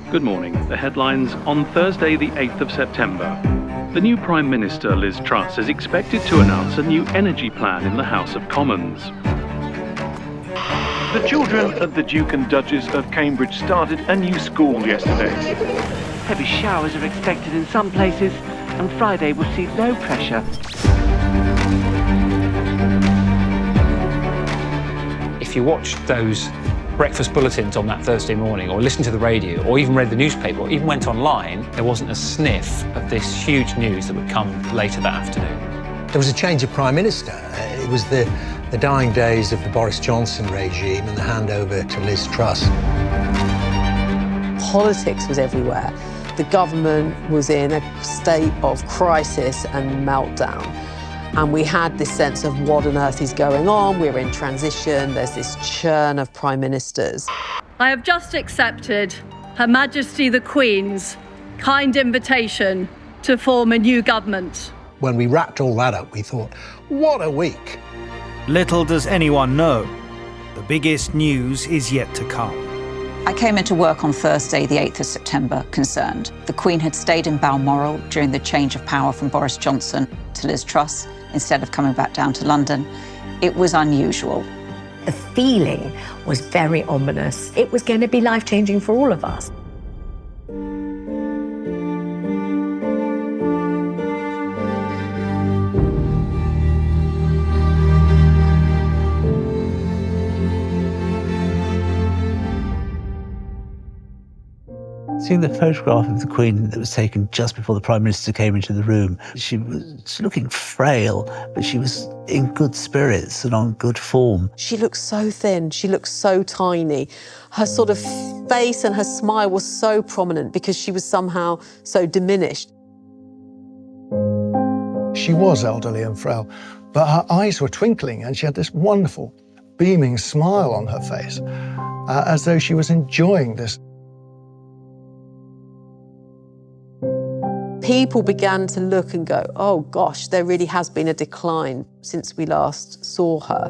Good morning. The headlines on Thursday, the 8th of September. The new Prime Minister, Liz Truss, is expected to announce a new energy plan in the House of Commons. The children of the Duke and Duchess of Cambridge started a new school yesterday. Heavy showers are expected in some places, and Friday will see low pressure. If you watched those breakfast bulletins on that Thursday morning, or listened to the radio, or even read the newspaper, or even went online, there wasn't a sniff of this huge news that would come later that afternoon. There was a change of Prime Minister. It was the dying days of the Boris Johnson regime and the handover to Liz Truss. Politics was everywhere. The government was in a state of crisis and meltdown. And we had this sense of what on earth is going on, we're in transition, there's this churn of prime ministers. I have just accepted Her Majesty the Queen's kind invitation to form a new government. When we wrapped all that up, we thought, what a week. Little does anyone know, the biggest news is yet to come. I came into work on Thursday, the 8th of September, concerned. The Queen had stayed in Balmoral during the change of power from Boris Johnson to Liz Truss, instead of coming back down to London. It was unusual. The feeling was very ominous. It was going to be life-changing for all of us. Seeing the photograph of the Queen that was taken just before the Prime Minister came into the room, she was looking frail, but she was in good spirits and on good form. She looked so thin, she looked so tiny. Her sort of face and her smile was so prominent because she was somehow so diminished. She was elderly and frail, but her eyes were twinkling and she had this wonderful, beaming smile on her face, as though she was enjoying this. People began to look and go, oh gosh, there really has been a decline since we last saw her.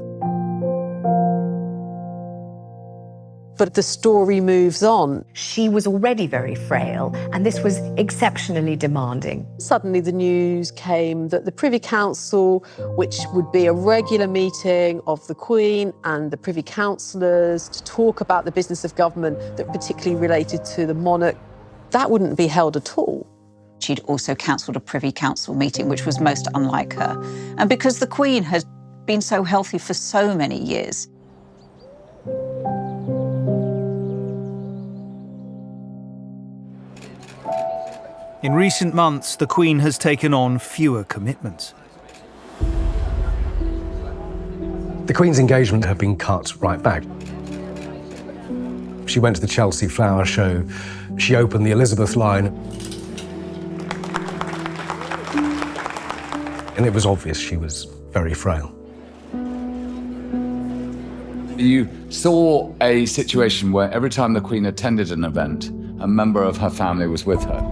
But the story moves on. She was already very frail, and this was exceptionally demanding. Suddenly the news came that the Privy Council, which would be a regular meeting of the Queen and the Privy Councillors to talk about the business of government that particularly related to the monarch, that wouldn't be held at all. She'd also cancelled a Privy Council meeting, which was most unlike her. And because the Queen had been so healthy for so many years. In recent months, the Queen has taken on fewer commitments. The Queen's engagement had been cut right back. She went to the Chelsea Flower Show. She opened the Elizabeth line. And it was obvious she was very frail. You saw a situation where every time the Queen attended an event, a member of her family was with her.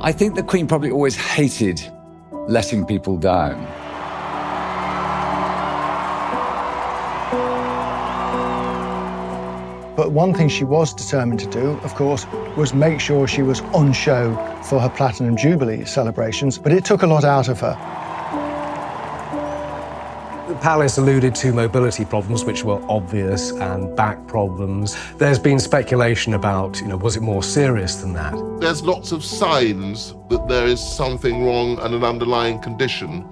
I think the Queen probably always hated letting people down. But one thing she was determined to do, of course, was make sure she was on show for her Platinum Jubilee celebrations, but it took a lot out of her. The palace alluded to mobility problems, which were obvious, and back problems. There's been speculation about, was it more serious than that? There's lots of signs that there is something wrong and an underlying condition,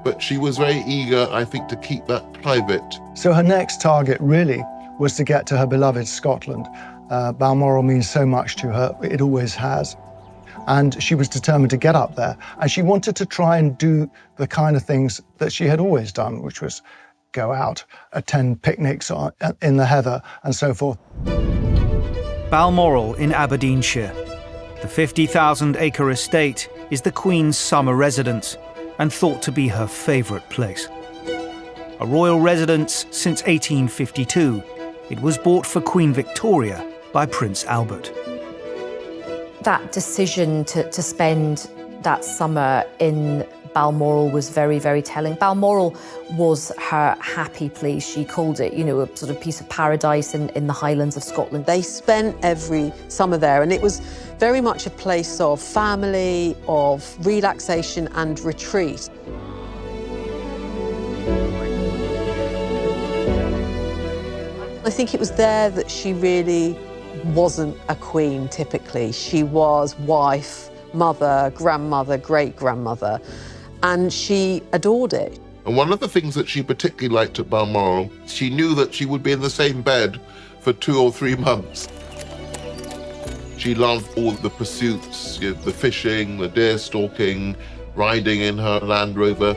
but she was very eager, I think, to keep that private. So her next target really was to get to her beloved Scotland. Balmoral means so much to her, it always has. And she was determined to get up there. And she wanted to try and do the kind of things that she had always done, which was go out, attend picnics in the heather and so forth. Balmoral in Aberdeenshire. The 50,000-acre estate is the Queen's summer residence and thought to be her favourite place. A royal residence since 1852, it was bought for Queen Victoria by Prince Albert. That decision to spend that summer in Balmoral was very, very telling. Balmoral was her happy place. She called it, you know, a sort of piece of paradise in the Highlands of Scotland. They spent every summer there, and it was very much a place of family, of relaxation and retreat. I think it was there that she really wasn't a queen, typically. She was wife, mother, grandmother, great-grandmother, and she adored it. And one of the things that she particularly liked at Balmoral, she knew that she would be in the same bed for 2 or 3 months. She loved all the pursuits, you know, the fishing, the deer stalking, riding in her Land Rover.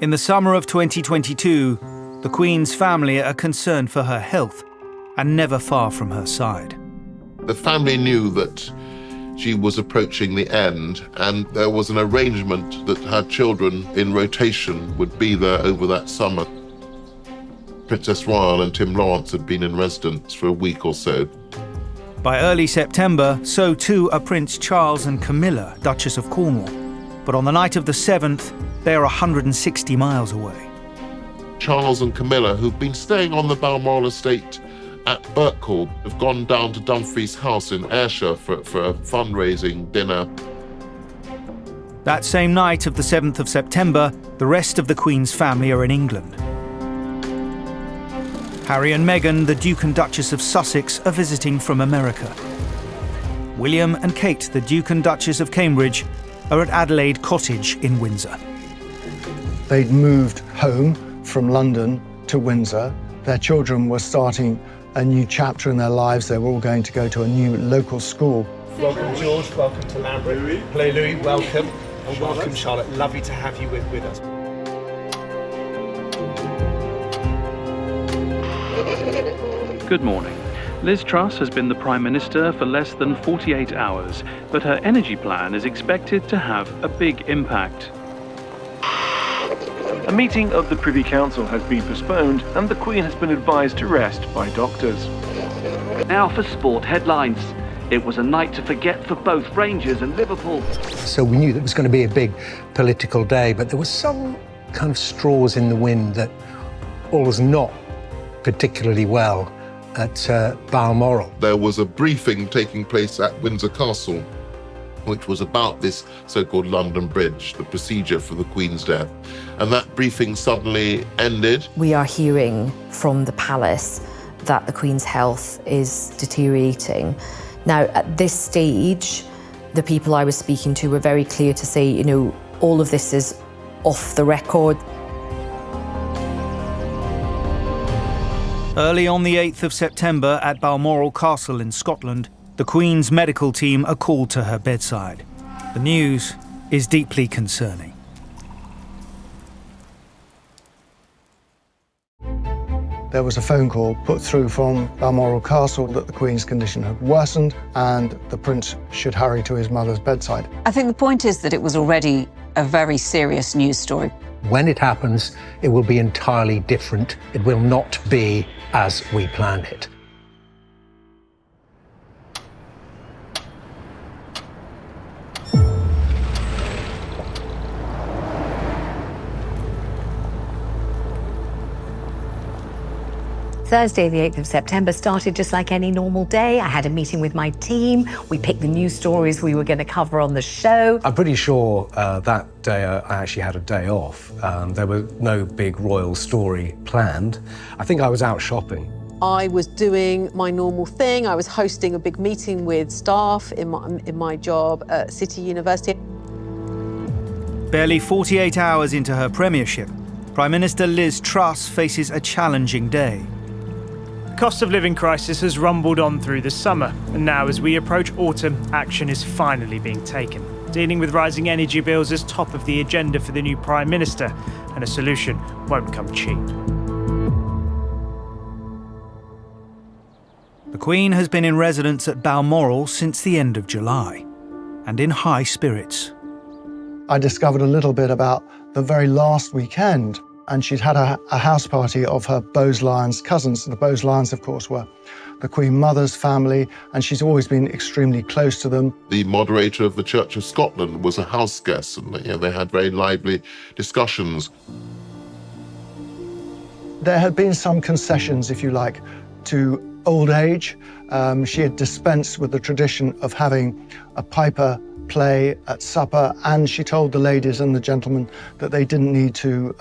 In the summer of 2022, the Queen's family are concerned for her health and never far from her side. The family knew that she was approaching the end, and there was an arrangement that her children in rotation would be there over that summer. Princess Royal and Tim Lawrence had been in residence for a week or so. By early September, so too are Prince Charles and Camilla, Duchess of Cornwall. But on the night of the 7th, they are 160 miles away. Charles and Camilla, who've been staying on the Balmoral estate at Birkhall, have gone down to Dumfries House in Ayrshire for a fundraising dinner. That same night of the 7th of September, the rest of the Queen's family are in England. Harry and Meghan, the Duke and Duchess of Sussex, are visiting from America. William and Kate, the Duke and Duchess of Cambridge, are at Adelaide Cottage in Windsor. They'd moved home from London to Windsor. Their children were starting a new chapter in their lives. They were all going to go to a new local school. Welcome, George. Welcome to Lambert. Hello, Louis. Welcome. And welcome, Charlotte. Lovely to have you with us. Good morning. Liz Truss has been the Prime Minister for less than 48 hours, but her energy plan is expected to have a big impact. A meeting of the Privy Council has been postponed and the Queen has been advised to rest by doctors. Now for sport headlines. It was a night to forget for both Rangers and Liverpool. So we knew that it was going to be a big political day, but there was some kind of straws in the wind that all was not particularly well at Balmoral. There was a briefing taking place at Windsor Castle, which was about this so-called London Bridge, the procedure for the Queen's death. And that briefing suddenly ended. We are hearing from the palace that the Queen's health is deteriorating. Now, at this stage, the people I was speaking to were very clear to say, you know, all of this is off the record. Early on the 8th of September at Balmoral Castle in Scotland, the Queen's medical team are called to her bedside. The news is deeply concerning. There was a phone call put through from Balmoral Castle that the Queen's condition had worsened and the Prince should hurry to his mother's bedside. I think the point is that it was already a very serious news story. When it happens, it will be entirely different. It will not be as we planned it. Thursday, the 8th of September, started just like any normal day. I had a meeting with my team. We picked the news stories we were going to cover on the show. I'm pretty sure that day I actually had a day off. There was no big royal story planned. I think I was out shopping. I was doing my normal thing. I was hosting a big meeting with staff in my job at City University. Barely 48 hours into her premiership, Prime Minister Liz Truss faces a challenging day. The cost of living crisis has rumbled on through the summer, and now as we approach autumn, action is finally being taken. Dealing with rising energy bills is top of the agenda for the new Prime Minister, and a solution won't come cheap. The Queen has been in residence at Balmoral since the end of July, and in high spirits. I discovered a little bit about the very last weekend, and she'd had a house party of her Bowes-Lyons cousins. The Bowes-Lyons, of course, were the Queen Mother's family, and she's always been extremely close to them. The moderator of the Church of Scotland was a house guest, and they had very lively discussions. There had been some concessions, if you like, to old age. She had dispensed with the tradition of having a piper play at supper, and she told the ladies and the gentlemen that they didn't need to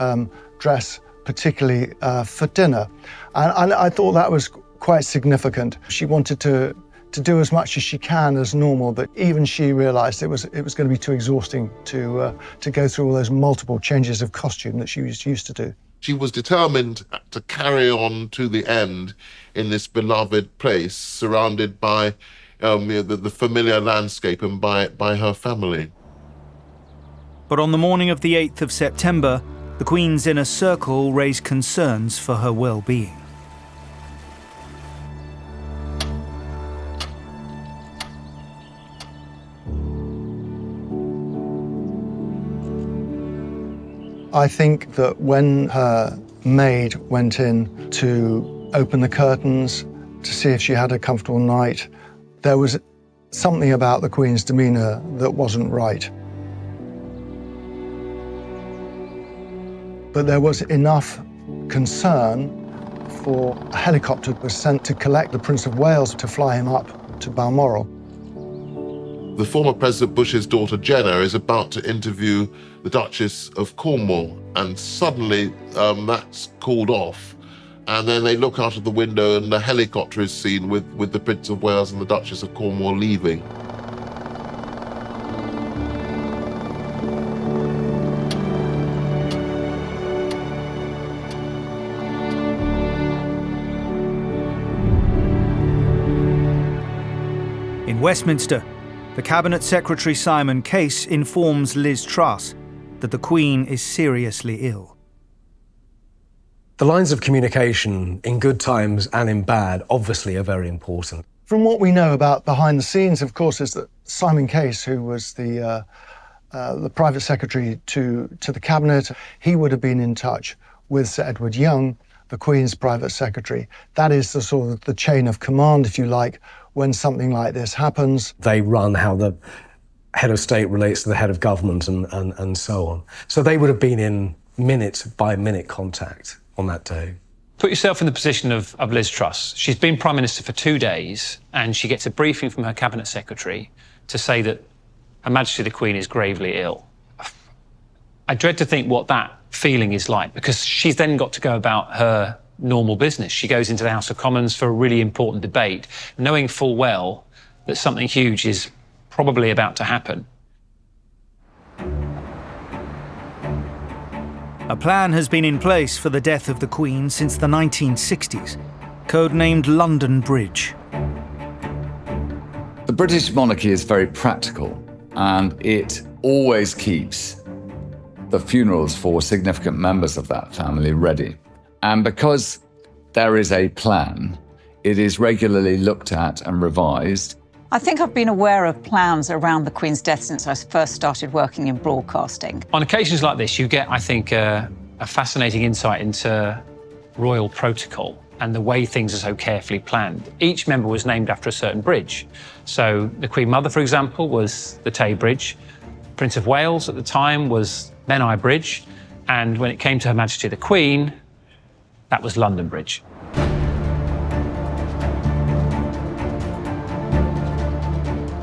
dress particularly for dinner. And I thought that was quite significant. She wanted to do as much as she can as normal, but even she realized it was going to be too exhausting to go through all those multiple changes of costume that she was used to do. She was determined to carry on to the end in this beloved place, surrounded by the familiar landscape and by her family. But on the morning of the 8th of September, the Queen's inner circle raised concerns for her well-being. I think that when her maid went in to open the curtains to see if she had a comfortable night, there was something about the Queen's demeanour that wasn't right. But there was enough concern for a helicopter was sent to collect the Prince of Wales to fly him up to Balmoral. The former President Bush's daughter Jenna is about to interview the Duchess of Cornwall, and suddenly that's called off. And then they look out of the window and the helicopter is seen with the Prince of Wales and the Duchess of Cornwall leaving. In Westminster, the Cabinet Secretary Simon Case informs Liz Truss that the Queen is seriously ill. The lines of communication in good times and in bad obviously are very important. From what we know about behind the scenes, of course, is that Simon Case, who was the private secretary to the Cabinet, he would have been in touch with Sir Edward Young, the Queen's private secretary. That is the sort of the chain of command, if you like, when something like this happens. They run how the head of state relates to the head of government and so on. So they would have been in minute-by-minute contact on that day. Put yourself in the position of Liz Truss. She's been Prime Minister for 2 days, and she gets a briefing from her Cabinet Secretary to say that Her Majesty the Queen is gravely ill. I dread to think what that feeling is like, because she's then got to go about her normal business. She goes into the House of Commons for a really important debate, knowing full well that something huge is probably about to happen. A plan has been in place for the death of the Queen since the 1960s, codenamed London Bridge. The British monarchy is very practical, and it always keeps the funerals for significant members of that family ready. And because there is a plan, it is regularly looked at and revised. I think I've been aware of plans around the Queen's death since I first started working in broadcasting. On occasions like this, you get, I think, a fascinating insight into royal protocol and the way things are so carefully planned. Each member was named after a certain bridge. So the Queen Mother, for example, was the Tay Bridge. Prince of Wales at the time was Menai Bridge. And when it came to Her Majesty the Queen, that was London Bridge.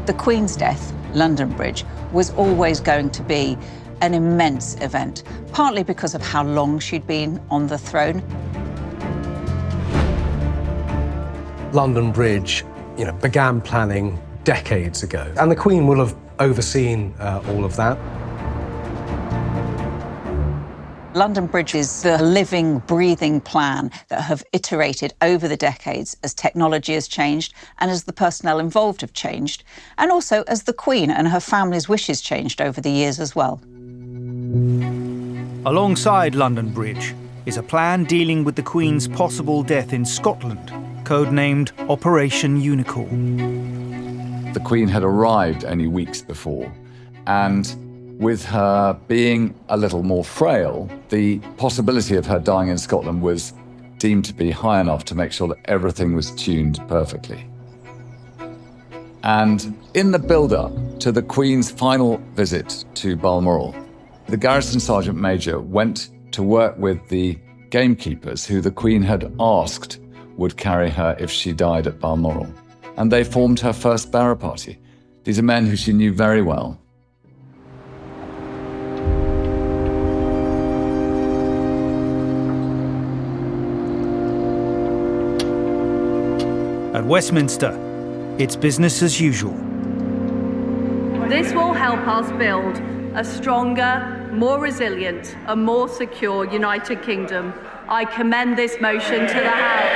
The Queen's death, London Bridge, was always going to be an immense event, partly because of how long she'd been on the throne. London Bridge, began planning decades ago, and the Queen will have overseen all of that. London Bridge is the living, breathing plan that have iterated over the decades as technology has changed and as the personnel involved have changed, and also as the Queen and her family's wishes changed over the years as well. Alongside London Bridge is a plan dealing with the Queen's possible death in Scotland, codenamed Operation Unicorn. The Queen had arrived only weeks before, and With her being a little more frail, the possibility of her dying in Scotland was deemed to be high enough to make sure that everything was tuned perfectly. And in the build-up to the Queen's final visit to Balmoral, the Garrison Sergeant Major went to work with the gamekeepers who the Queen had asked would carry her if she died at Balmoral. And they formed her first bearer party. These are men who she knew very well. At Westminster, it's business as usual. This will help us build a stronger, more resilient and more secure United Kingdom. I commend this motion to the House.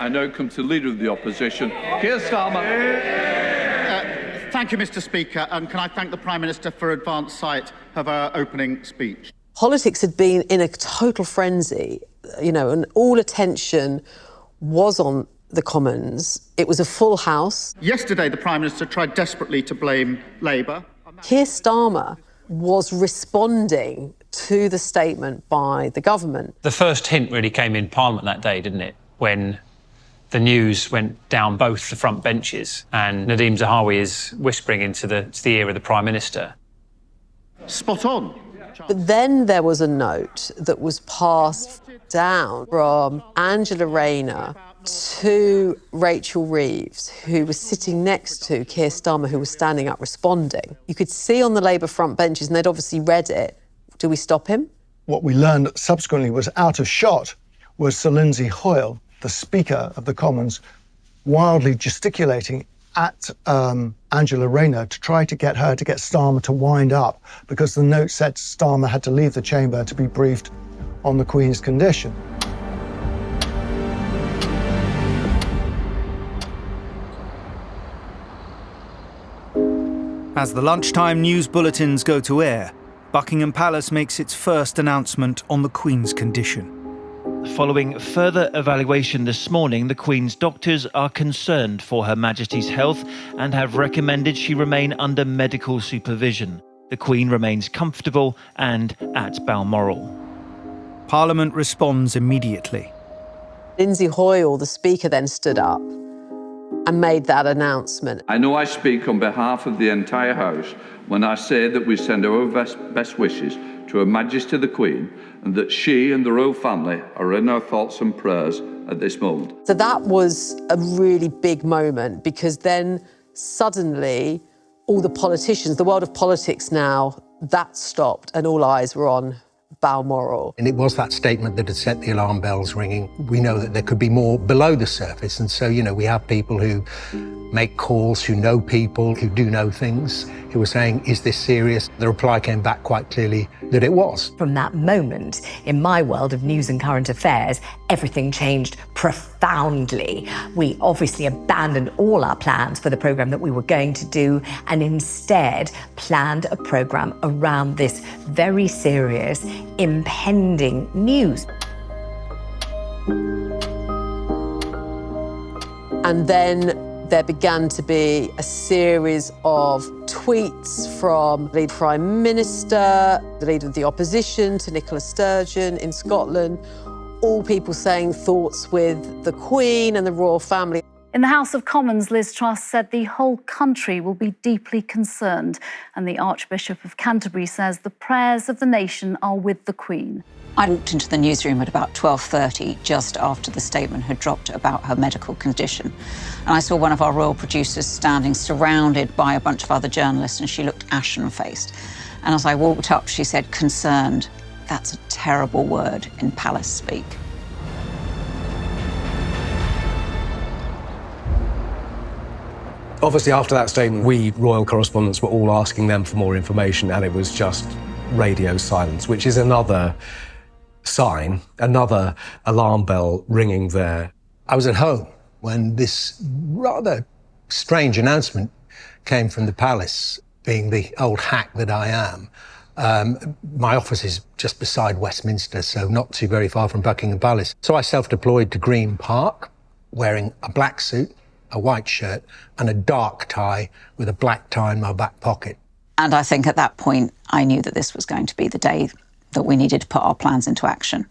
I now come to the Leader of the Opposition, Keir Starmer. Thank you, Mr. Speaker, and can I thank the Prime Minister for advance sight of her opening speech. Politics had been in a total frenzy, and all attention was on the Commons. It was a full House. Yesterday, the Prime Minister tried desperately to blame Labour. Keir Starmer was responding to the statement by the government. The first hint really came in Parliament that day, didn't it? When the news went down both the front benches and Nadhim Zahawi is whispering into the ear of the Prime Minister. Spot on. But then there was a note that was passed down from Angela Rayner to Rachel Reeves, who was sitting next to Keir Starmer, who was standing up responding. You could see on the Labour front benches, and they'd obviously read it. Do we stop him? What we learned subsequently was out of shot was Sir Lindsay Hoyle, the Speaker of the Commons, wildly gesticulating at Angela Rayner to try to get her to get Starmer to wind up, because the note said Starmer had to leave the chamber to be briefed on the Queen's condition. As the lunchtime news bulletins go to air, Buckingham Palace makes its first announcement on the Queen's condition. Following further evaluation this morning, the Queen's doctors are concerned for Her Majesty's health and have recommended she remain under medical supervision. The Queen remains comfortable and at Balmoral. Parliament responds immediately. Lindsay Hoyle, the Speaker, then stood up and made that announcement. I know I speak on behalf of the entire House when I say that we send our best wishes to Her Majesty the Queen, and that she and the royal family are in our thoughts and prayers at this moment. So that was a really big moment, because then suddenly all the politicians, the world of politics now, that stopped and all eyes were on Balmoral. And it was that statement that had set the alarm bells ringing. We know that there could be more below the surface. And so, we have people who make calls, who know people, who do know things, who were saying, is this serious? The reply came back quite clearly that it was. From that moment, in my world of news and current affairs, everything changed profoundly. We obviously abandoned all our plans for the programme that we were going to do and instead planned a programme around this very serious, impending news. And then there began to be a series of tweets from the Prime Minister, the Leader of the Opposition, to Nicola Sturgeon in Scotland, all people saying thoughts with the Queen and the royal family. In the House of Commons, Liz Truss said the whole country will be deeply concerned, and the Archbishop of Canterbury says the prayers of the nation are with the Queen. I walked into the newsroom at about 12:30, just after the statement had dropped about her medical condition. And I saw one of our royal producers standing surrounded by a bunch of other journalists, and she looked ashen-faced. And as I walked up, she said, concerned. That's a terrible word in palace speak. Obviously, after that statement, we royal correspondents were all asking them for more information, and it was just radio silence, which is another sign, another alarm bell ringing there. I was at home when this rather strange announcement came from the palace, being the old hack that I am. My office is just beside Westminster, so not too very far from Buckingham Palace. So I self-deployed to Green Park, wearing a black suit, a white shirt and a dark tie with a black tie in my back pocket. And I think at that point, I knew that this was going to be the day that we needed to put our plans into action.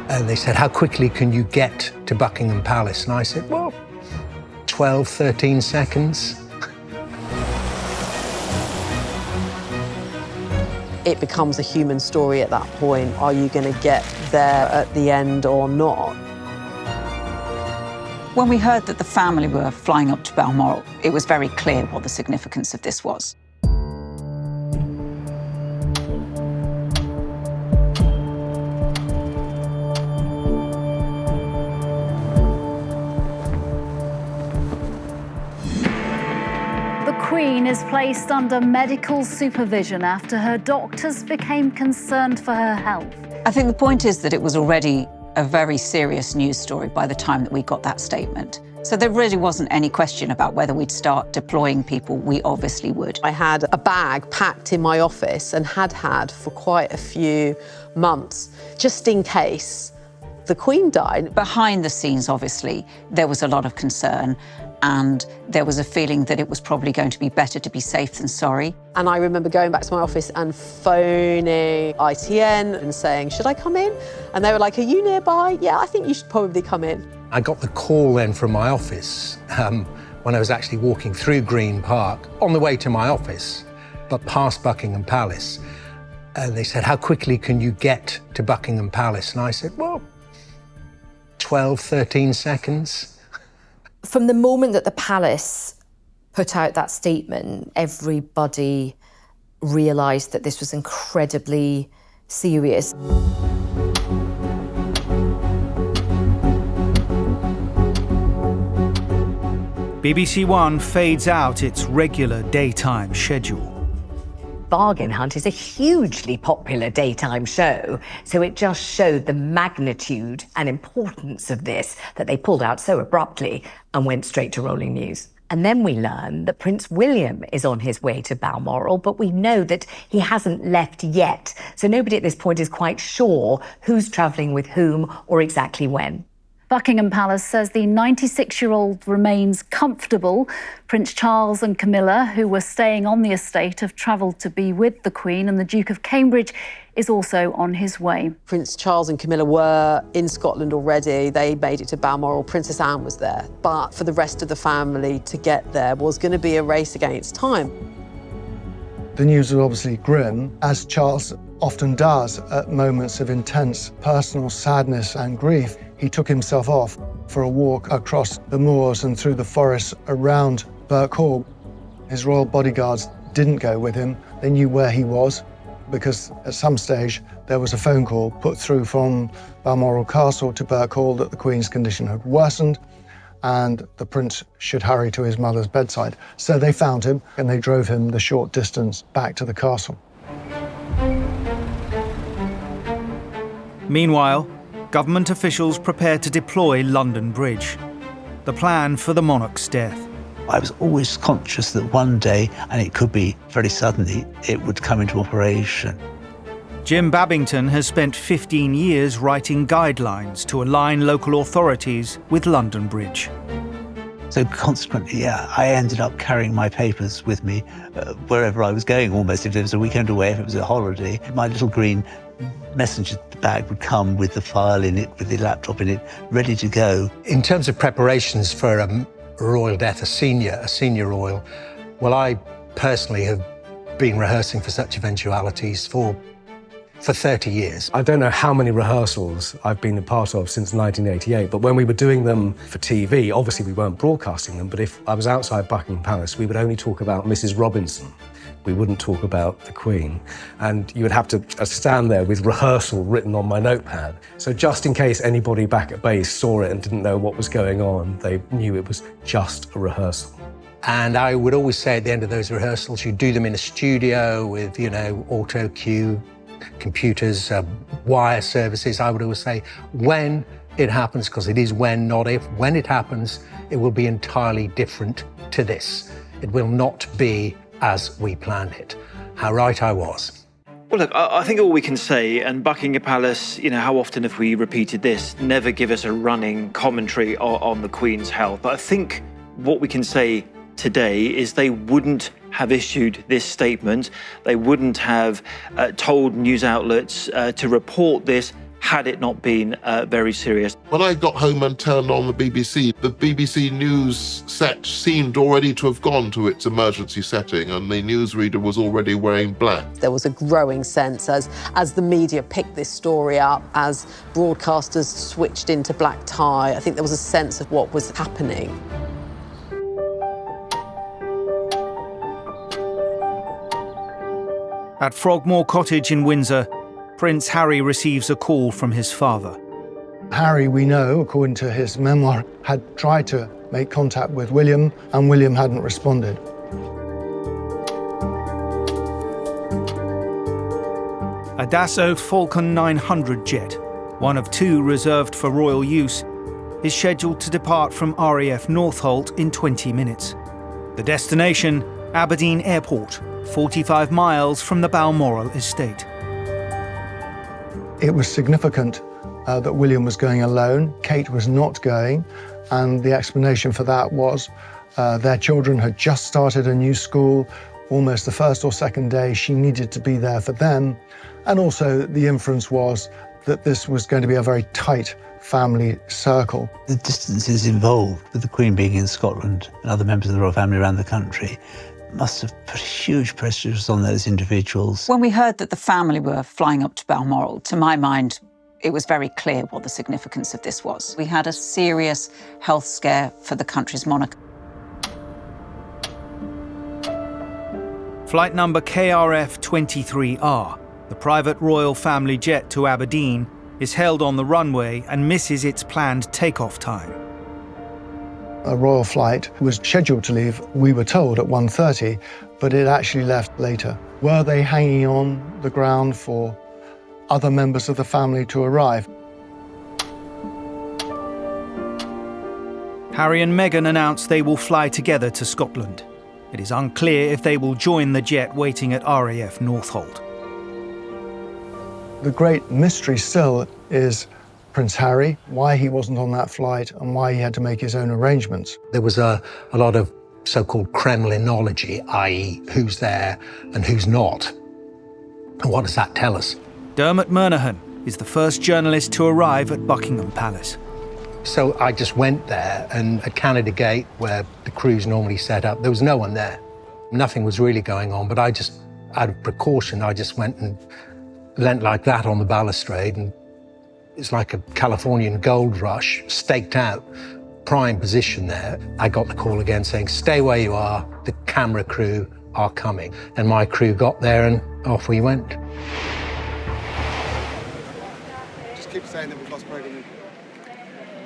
And they said, how quickly can you get to Buckingham Palace? And I said, well, 12, 13 seconds. It becomes a human story at that point. Are you going to get there at the end or not? When we heard that the family were flying up to Balmoral, it was very clear what the significance of this was. The Queen is placed under medical supervision after her doctors became concerned for her health. I think the point is that it was already a very serious news story by the time that we got that statement. So there really wasn't any question about whether we'd start deploying people. We obviously would. I had a bag packed in my office and had for quite a few months, just in case the Queen died. Behind the scenes, obviously, there was a lot of concern, and there was a feeling that it was probably going to be better to be safe than sorry. And I remember going back to my office and phoning ITN and saying, should I come in? And they were like, are you nearby? Yeah, I think you should probably come in. I got the call then from my office when I was actually walking through Green Park on the way to my office, but past Buckingham Palace. And they said, how quickly can you get to Buckingham Palace? And I said, well, 12, 13 seconds. From the moment that the palace put out that statement, everybody realised that this was incredibly serious. BBC One fades out its regular daytime schedule. Bargain Hunt is a hugely popular daytime show, so it just showed the magnitude and importance of this that they pulled out so abruptly and went straight to rolling news. And then we learn that Prince William is on his way to Balmoral, but we know that he hasn't left yet, so nobody at this point is quite sure who's travelling with whom or exactly when. Buckingham Palace says the 96-year-old remains comfortable. Prince Charles and Camilla, who were staying on the estate, have travelled to be with the Queen, and the Duke of Cambridge is also on his way. Prince Charles and Camilla were in Scotland already. They made it to Balmoral. Princess Anne was there. But for the rest of the family to get there was going to be a race against time. The news was obviously grim, as Charles often does at moments of intense personal sadness and grief. He took himself off for a walk across the moors and through the forests around Birkhall. His royal bodyguards didn't go with him. They knew where he was, because at some stage there was a phone call put through from Balmoral Castle to Birkhall that the Queen's condition had worsened and the Prince should hurry to his mother's bedside. So they found him and they drove him the short distance back to the castle. Meanwhile, government officials prepared to deploy London Bridge, the plan for the monarch's death. I was always conscious that one day, and it could be very suddenly, it would come into operation. Jim Babington has spent 15 years writing guidelines to align local authorities with London Bridge. So consequently, I ended up carrying my papers with me wherever I was going, almost. If there was a weekend away, if it was a holiday, my little green messenger bag would come with the file in it, with the laptop in it, ready to go. In terms of preparations for a royal death, a senior royal, well, I personally have been rehearsing for such eventualities for 30 years. I don't know how many rehearsals I've been a part of since 1988, but when we were doing them for TV, obviously we weren't broadcasting them, but if I was outside Buckingham Palace, we would only talk about Mrs. Robinson. We wouldn't talk about the Queen. And you would have to stand there with rehearsal written on my notepad. So just in case anybody back at base saw it and didn't know what was going on, they knew it was just a rehearsal. And I would always say at the end of those rehearsals, you do them in a studio with, auto cue, computers, wire services. I would always say, when it happens, because it is when, not if, when it happens, it will be entirely different to this. It will not be as we planned it. How right I was. Well, look, I think all we can say, and Buckingham Palace, how often have we repeated this, never give us a running commentary on the Queen's health. But I think what we can say today is they wouldn't have issued this statement. They wouldn't have told news outlets to report this had it not been very serious. When I got home and turned on the BBC News set seemed already to have gone to its emergency setting, and the newsreader was already wearing black. There was a growing sense as the media picked this story up, as broadcasters switched into black tie. I think there was a sense of what was happening. At Frogmore Cottage in Windsor, Prince Harry receives a call from his father. Harry, we know, according to his memoir, had tried to make contact with William, and William hadn't responded. A Dassault Falcon 900 jet, one of two reserved for royal use, is scheduled to depart from RAF Northolt in 20 minutes. The destination, Aberdeen Airport, 45 miles from the Balmoral estate. It was significant that William was going alone. Kate was not going, and the explanation for that was their children had just started a new school. Almost the first or second day, she needed to be there for them. And also the inference was that this was going to be a very tight family circle. The distances involved with the Queen being in Scotland and other members of the royal family around the country must have put huge pressures on those individuals. When we heard that the family were flying up to Balmoral, to my mind, it was very clear what the significance of this was. We had a serious health scare for the country's monarch. Flight number KRF 23R, the private royal family jet to Aberdeen, is held on the runway and misses its planned takeoff time. A royal flight was scheduled to leave, we were told, at 1:30, but it actually left later. Were they hanging on the ground for other members of the family to arrive? Harry and Meghan announced they will fly together to Scotland. It is unclear if they will join the jet waiting at RAF Northolt. The great mystery still is Prince Harry, why he wasn't on that flight and why he had to make his own arrangements. There was a lot of so-called Kremlinology, i.e. who's there and who's not. And what does that tell us? Dermot Murnaghan is the first journalist to arrive at Buckingham Palace. So I just went there, and at Canada Gate, where the crew's normally set up, there was no one there. Nothing was really going on, but I just, out of precaution, I just went and leant like that on the balustrade, and it's like a Californian gold rush, staked out, prime position there. I got the call again saying, stay where you are, the camera crew are coming. And my crew got there and off we went. Just keep saying that we've lost pregnant.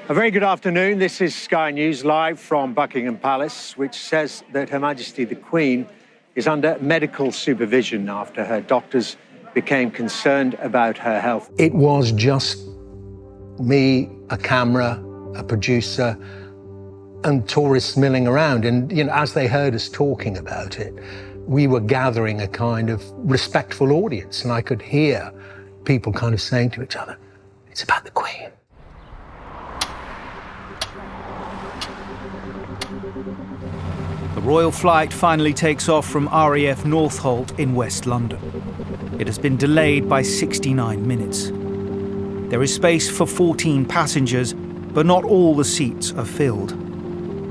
A very good afternoon. This is Sky News live from Buckingham Palace, which says that Her Majesty the Queen is under medical supervision after her doctors became concerned about her health. It was just me, a camera, a producer, and tourists milling around. And, as they heard us talking about it, we were gathering a kind of respectful audience. And I could hear people kind of saying to each other, it's about the Queen. The royal flight finally takes off from RAF Northolt in West London. It has been delayed by 69 minutes. There is space for 14 passengers, but not all the seats are filled.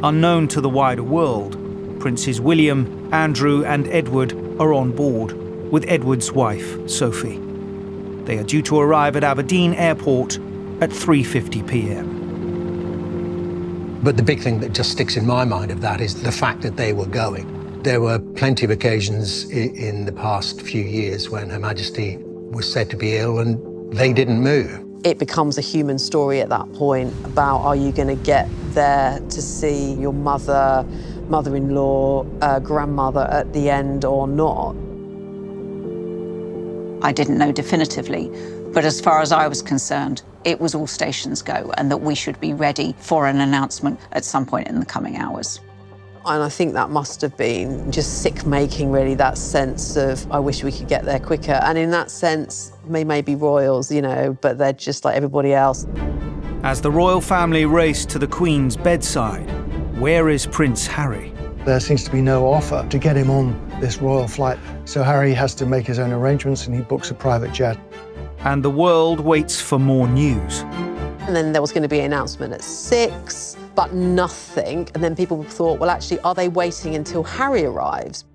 Unknown to the wider world, Princes William, Andrew and Edward are on board, with Edward's wife, Sophie. They are due to arrive at Aberdeen Airport at 3:50 p.m. But the big thing that just sticks in my mind of that is the fact that they were going. There were plenty of occasions in the past few years when Her Majesty was said to be ill and they didn't move. It becomes a human story at that point about, are you going to get there to see your mother, mother-in-law, grandmother at the end or not? I didn't know definitively, but as far as I was concerned, it was all stations go and that we should be ready for an announcement at some point in the coming hours. And I think that must have been just sick-making, really, that sense of, I wish we could get there quicker. And in that sense, they may be royals, you know, but they're just like everybody else. As the royal family race to the Queen's bedside, where is Prince Harry? There seems to be no offer to get him on this royal flight. So Harry has to make his own arrangements and he books a private jet. And the world waits for more news. And then there was going to be an announcement at 6, but nothing. And then people thought, well, actually, are they waiting until Harry arrives?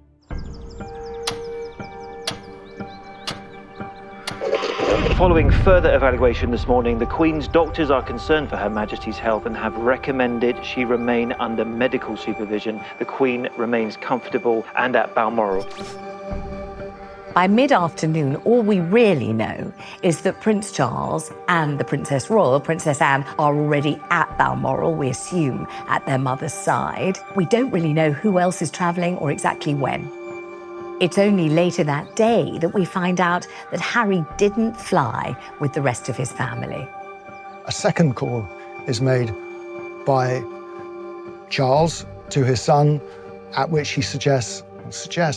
Following further evaluation this morning, the Queen's doctors are concerned for Her Majesty's health and have recommended she remain under medical supervision. The Queen remains comfortable and at Balmoral. By mid-afternoon, all we really know is that Prince Charles and the Princess Royal, Princess Anne, are already at Balmoral, we assume, at their mother's side. We don't really know who else is travelling or exactly when. It's only later that day that we find out that Harry didn't fly with the rest of his family. A second call is made by Charles to his son, at which he suggests,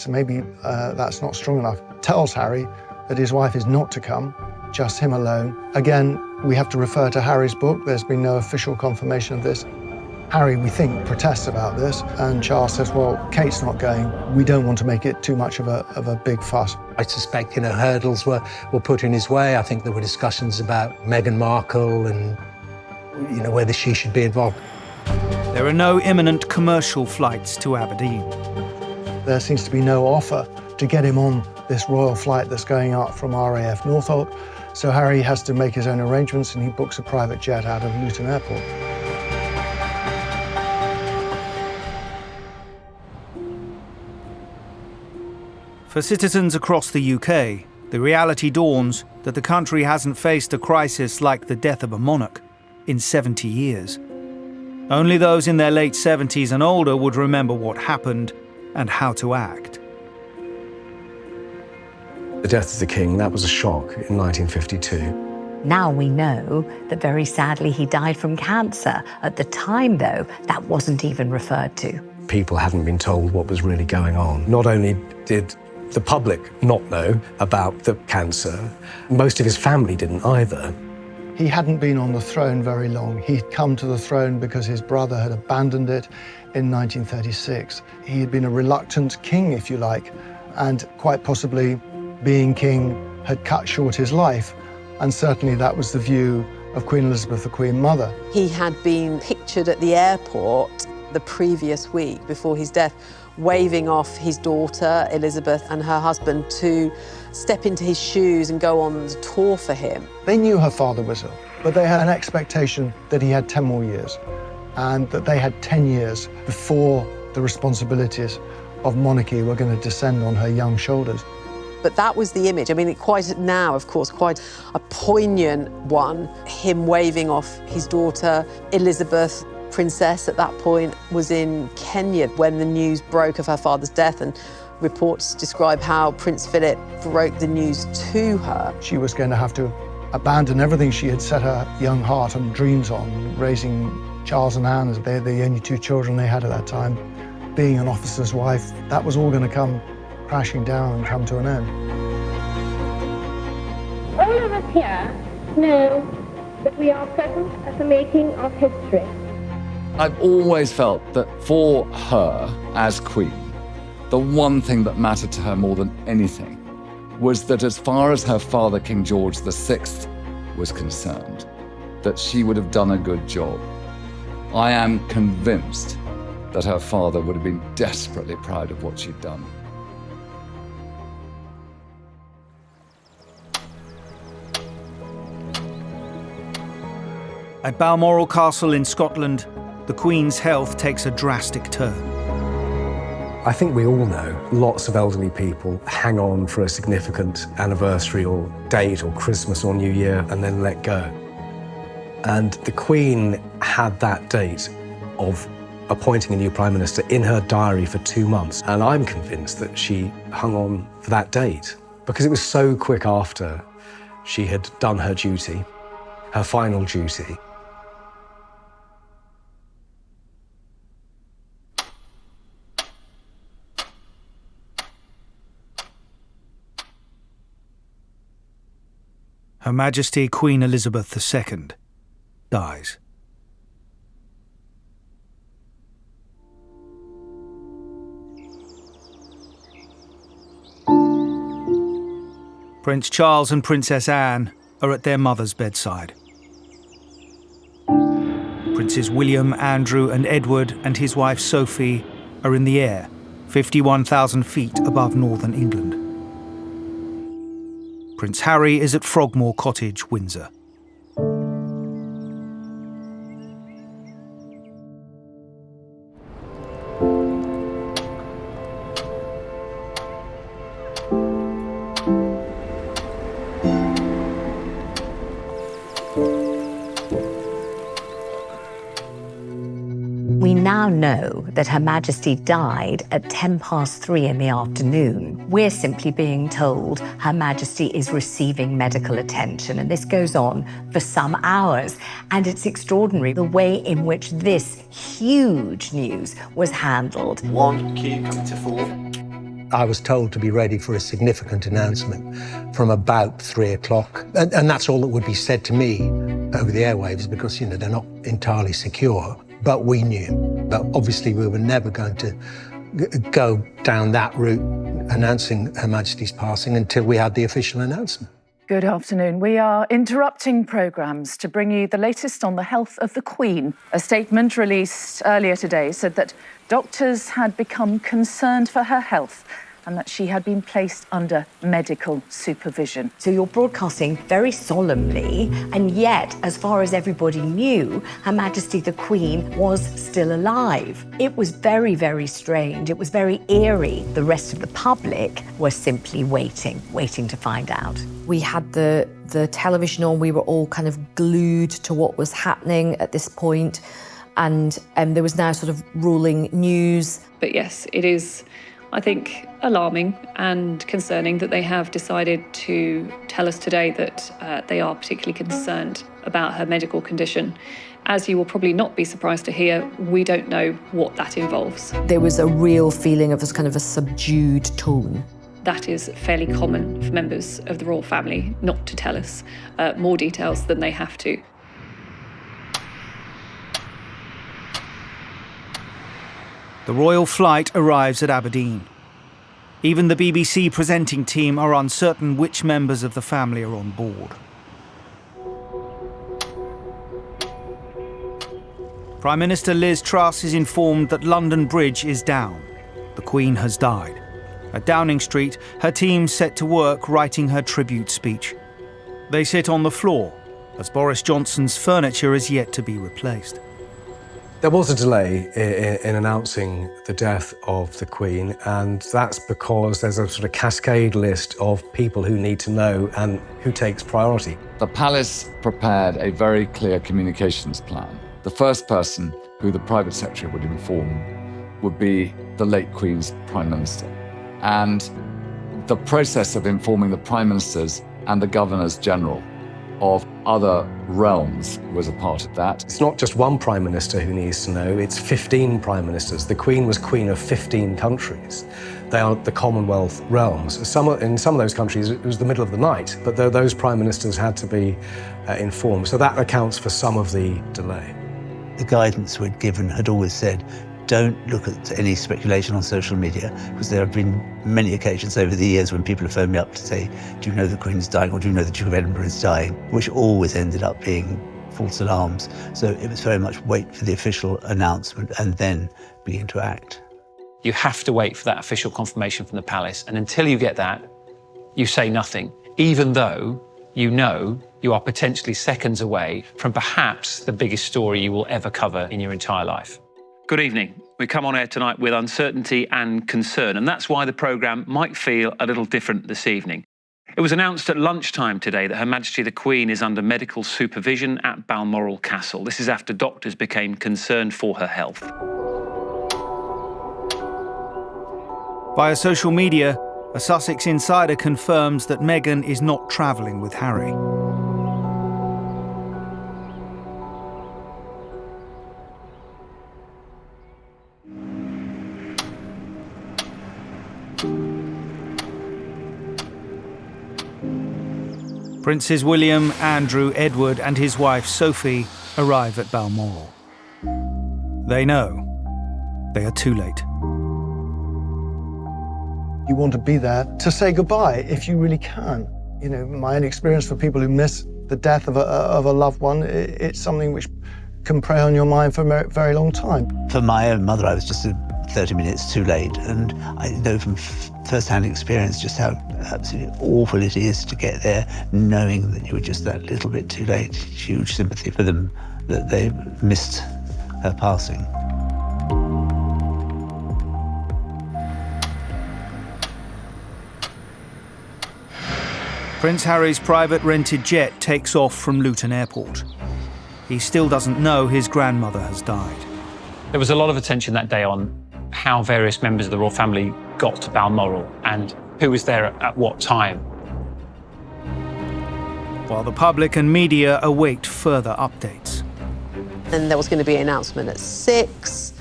maybe that's not strong enough, tells Harry that his wife is not to come, just him alone. Again, we have to refer to Harry's book. There's been no official confirmation of this. Harry, we think, protests about this, and Charles says, well, Kate's not going. We don't want to make it too much of a big fuss. I suspect, hurdles were put in his way. I think there were discussions about Meghan Markle and, whether she should be involved. There are no imminent commercial flights to Aberdeen. There seems to be no offer to get him on this royal flight that's going up from RAF Northolt. So Harry has to make his own arrangements and he books a private jet out of Luton Airport. For citizens across the UK, the reality dawns that the country hasn't faced a crisis like the death of a monarch in 70 years. Only those in their late 70s and older would remember what happened and how to act. The death of the king, that was a shock in 1952. Now we know that very sadly he died from cancer. At the time, though, that wasn't even referred to. People hadn't been told what was really going on. Not only did the public not know about the cancer, most of his family didn't either. He hadn't been on the throne very long. He'd come to the throne because his brother had abandoned it in 1936. He had been a reluctant king, if you like, and quite possibly being king had cut short his life. And certainly that was the view of Queen Elizabeth, the Queen Mother. He had been pictured at the airport the previous week before his death, waving off his daughter, Elizabeth, and her husband to step into his shoes and go on the tour for him. They knew her father was ill, but they had an expectation that he had 10 more years and that they had 10 years before the responsibilities of monarchy were going to descend on her young shoulders. But that was the image. I mean, quite now, of course, quite a poignant one, him waving off his daughter, Elizabeth, Princess at that point, was in Kenya when the news broke of her father's death, and reports describe how Prince Philip broke the news to her. She was going to have to abandon everything she had set her young heart and dreams on, raising Charles and Anne, as they're the only 2 children they had at that time, being an officer's wife. That was all going to come crashing down and come to an end. All of us here know that we are present at the making of history. I've always felt that for her, as Queen, the one thing that mattered to her more than anything was that as far as her father, King George VI, was concerned, that she would have done a good job. I am convinced that her father would have been desperately proud of what she'd done. At Balmoral Castle in Scotland, the Queen's health takes a drastic turn. I think we all know lots of elderly people hang on for a significant anniversary or date or Christmas or New Year and then let go. And the Queen had that date of appointing a new Prime Minister in her diary for 2 months. And I'm convinced that she hung on for that date because it was so quick after she had done her duty, her final duty. Her Majesty Queen Elizabeth II dies. Prince Charles and Princess Anne are at their mother's bedside. Princes William, Andrew and Edward and his wife Sophie are in the air, 51,000 feet above northern England. Prince Harry is at Frogmore Cottage, Windsor. We now know that Her Majesty died at 3:10 in the afternoon. We're simply being told Her Majesty is receiving medical attention, and this goes on for some hours. And it's extraordinary the way in which this huge news was handled. One key coming to four. I was told to be ready for a significant announcement from about 3 o'clock. And that's all that would be said to me over the airwaves because, they're not entirely secure. But we knew. But obviously we were never going to go down that route announcing Her Majesty's passing until we had the official announcement. Good afternoon. We are interrupting programmes to bring you the latest on the health of the Queen. A statement released earlier today said that doctors had become concerned for her health and that she had been placed under medical supervision. So you're broadcasting very solemnly, and yet, as far as everybody knew, Her Majesty the Queen was still alive. It was very, very strange. It was very eerie. The rest of the public were simply waiting to find out. We had the television on, we were all kind of glued to what was happening at this point, and there was now sort of ruling news. But yes, it is, I think, alarming and concerning that they have decided to tell us today that they are particularly concerned about her medical condition. As you will probably not be surprised to hear, we don't know what that involves. There was a real feeling of this kind of a subdued tone. That is fairly common for members of the royal family not to tell us more details than they have to. The royal flight arrives at Aberdeen. Even the BBC presenting team are uncertain which members of the family are on board. Prime Minister Liz Truss is informed that London Bridge is down. The Queen has died. At Downing Street, her team set to work writing her tribute speech. They sit on the floor, as Boris Johnson's furniture is yet to be replaced. There was a delay in announcing the death of the Queen, and that's because there's a sort of cascade list of people who need to know and who takes priority. The palace prepared a very clear communications plan. The first person who the private secretary would inform would be the late Queen's Prime Minister. And the process of informing the Prime Ministers and the Governors General of other realms was a part of that. It's not just one Prime Minister who needs to know, it's 15 Prime Ministers. The Queen was Queen of 15 countries. They are the Commonwealth realms. In some of those countries, it was the middle of the night, but those Prime Ministers had to be informed. So that accounts for some of the delay. The guidance we'd given had always said, don't look at any speculation on social media, because there have been many occasions over the years when people have phoned me up to say, do you know the Queen's dying, or do you know the Duke of Edinburgh is dying, which always ended up being false alarms. So it was very much wait for the official announcement and then begin to act. You have to wait for that official confirmation from the palace, and until you get that, you say nothing, even though you know you are potentially seconds away from perhaps the biggest story you will ever cover in your entire life. Good evening. We come on air tonight with uncertainty and concern, and that's why the programme might feel a little different this evening. It was announced at lunchtime today that Her Majesty the Queen is under medical supervision at Balmoral Castle. This is after doctors became concerned for her health. Via social media, a Sussex insider confirms that Meghan is not travelling with Harry. Princes William, Andrew, Edward and his wife Sophie arrive at Balmoral. They know they are too late. You want to be there to say goodbye if you really can. You know, my own experience for people who miss the death of a loved one, it's something which can prey on your mind for a very long time. For my own mother, I was just 30 minutes too late, and I know from first-hand experience just how absolutely awful it is to get there knowing that you were just that little bit too late. Huge sympathy for them that they missed her passing. Prince Harry's private rented jet takes off from Luton Airport. He still doesn't know his grandmother has died. There was a lot of attention that day on how various members of the royal family got to Balmoral and who was there at what time. While the public and media await further updates. And there was going to be an announcement at 6,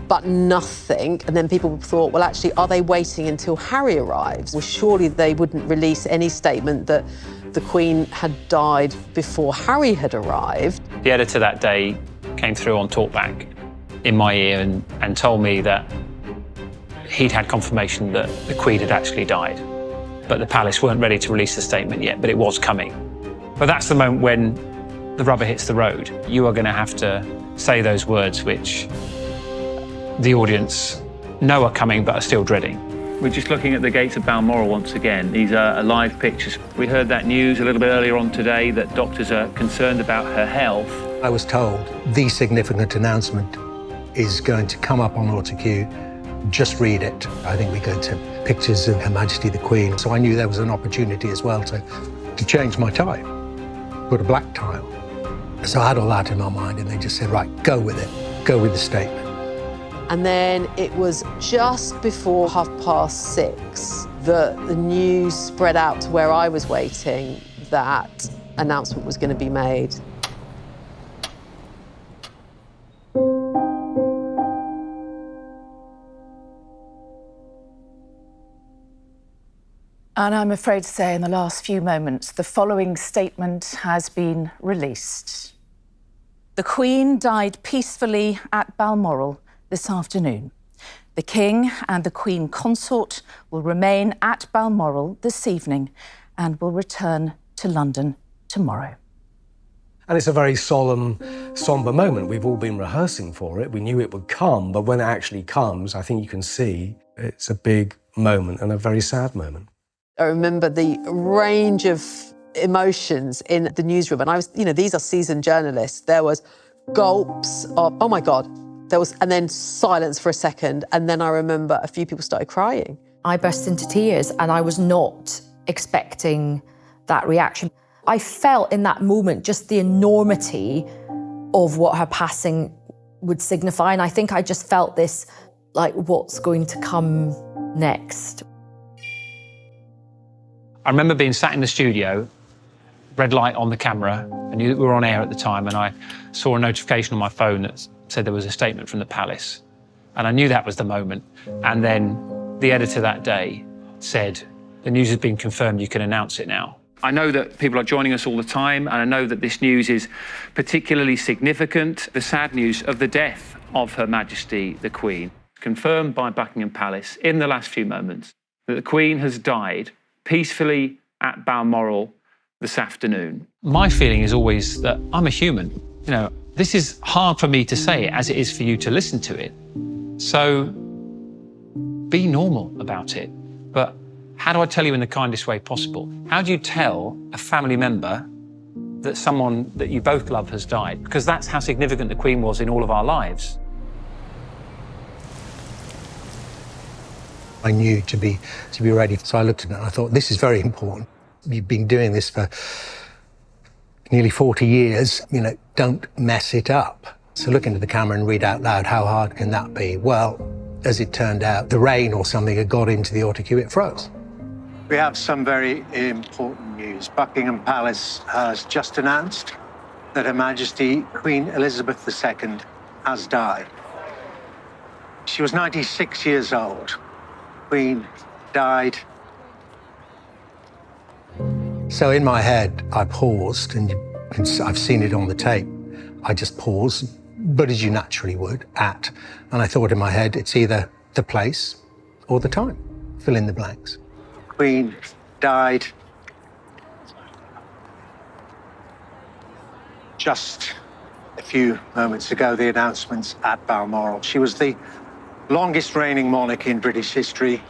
but nothing. And then people thought, well, actually, are they waiting until Harry arrives? Well, surely they wouldn't release any statement that the Queen had died before Harry had arrived. The editor that day came through on talkback in my ear and told me that he'd had confirmation that the Queen had actually died. But the palace weren't ready to release the statement yet, but it was coming. But that's the moment when the rubber hits the road. You are going to have to say those words which the audience know are coming but are still dreading. We're just looking at the gates of Balmoral once again. These are live pictures. We heard that news a little bit earlier on today that doctors are concerned about her health. I was told the significant announcement is going to come up on autocue. Just read it. I think we go to pictures of Her Majesty the Queen, so I knew there was an opportunity as well to change my tie, put a black tie on. So I had all that in my mind, and they just said, right, go with it, go with the statement. And then it was just before 6:30 that the news spread out to where I was waiting that announcement was going to be made. And I'm afraid to say in the last few moments, the following statement has been released. The Queen died peacefully at Balmoral this afternoon. The King and the Queen Consort will remain at Balmoral this evening and will return to London tomorrow. And it's a very solemn, sombre moment. We've all been rehearsing for it. We knew it would come, but when it actually comes, I think you can see it's a big moment and a very sad moment. I remember the range of emotions in the newsroom, and I was, these are seasoned journalists. There was gulps of, oh my God, and then silence for a second, and then I remember a few people started crying. I burst into tears, and I was not expecting that reaction. I felt in that moment just the enormity of what her passing would signify, and I think I just felt this, like, what's going to come next? I remember being sat in the studio, red light on the camera. I knew that we were on air at the time, and I saw a notification on my phone that said there was a statement from the palace. And I knew that was the moment. And then the editor that day said, the news has been confirmed, you can announce it now. I know that people are joining us all the time, and I know that this news is particularly significant. The sad news of the death of Her Majesty the Queen, confirmed by Buckingham Palace in the last few moments, that the Queen has died peacefully at Balmoral this afternoon. My feeling is always that I'm a human. This is hard for me to say as it is for you to listen to it. So be normal about it. But how do I tell you in the kindest way possible? How do you tell a family member that someone that you both love has died? Because that's how significant the Queen was in all of our lives. I knew to be ready. So I looked at it and I thought, this is very important. You've been doing this for nearly 40 years, don't mess it up. So look into the camera and read out loud, how hard can that be? Well, as it turned out, the rain or something had got into the autocue, it froze. We have some very important news. Buckingham Palace has just announced that Her Majesty Queen Elizabeth II has died. She was 96 years old. Queen died. So in my head, I paused, and I've seen it on the tape. I just paused, but as you naturally would, and I thought in my head, it's either the place or the time. Fill in the blanks. Queen died just a few moments ago, the announcements at Balmoral. She was the longest reigning monarch in British history.